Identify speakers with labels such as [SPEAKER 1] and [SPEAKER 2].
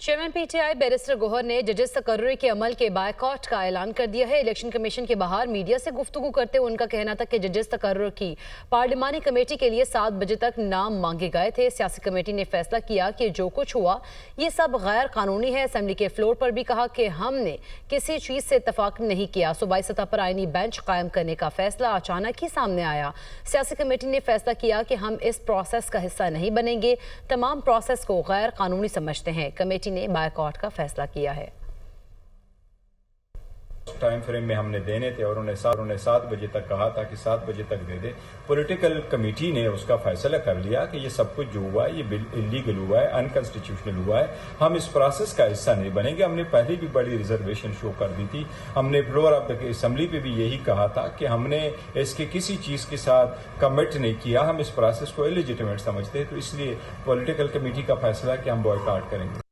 [SPEAKER 1] Chairman PTI barrister Gohar ने जजेस तकर्रुरी के अमल के बायकॉट का ऐलान कर दिया है। इलेक्शन कमीशन के बाहर मीडिया से गुफ्तगू करते हुए उनका कहना था कि जजेस तकर्रुर की पार्लिमानी कमेटी के लिए 7 बजे तक नाम मांगे गए थे। सियासी कमेटी ने फैसला किया कि जो कुछ हुआ ये सब गैर कानूनी है। असेंबली के फ्लोर पर भी कहा कि हमने किसी चीज से इतफाक नहीं किया। सूबाई सतह पर आईनी बेंच कायम करने का फैसला अचानक ही सामने आया। सियासी कमेटी ने फैसला किया कि हम इस प्रोसेस का हिस्सा नहीं बनेंगे, तमाम प्रोसेस को गैर कानूनी समझते हैं। कमेटी ने बायकॉट का फैसला किया है।
[SPEAKER 2] टाइम फ्रेम में हमने देने थे और उन्हें 7 बजे तक कहा था कि 7 बजे तक दे दे। पॉलिटिकल कमेटी ने उसका फैसला कर लिया कि ये सब कुछ जो हुआ है ये इलीगल हुआ है, अनकॉन्स्टिट्यूशनल हुआ है। हम इस प्रोसेस का हिस्सा नहीं बनेंगे। हमने पहले भी बड़ी रिजर्वेशन शो कर दी थी। हमने फ्लोर ऑफ द असेंबली पे भी यही कहा था कि हमने इसके किसी चीज के साथ कमिट नहीं किया। हम इस प्रोसेस को इलिजिटिमेट समझते हैं, तो इसलिए पॉलिटिकल कमेटी का फैसला कि हम बॉयकॉट करेंगे।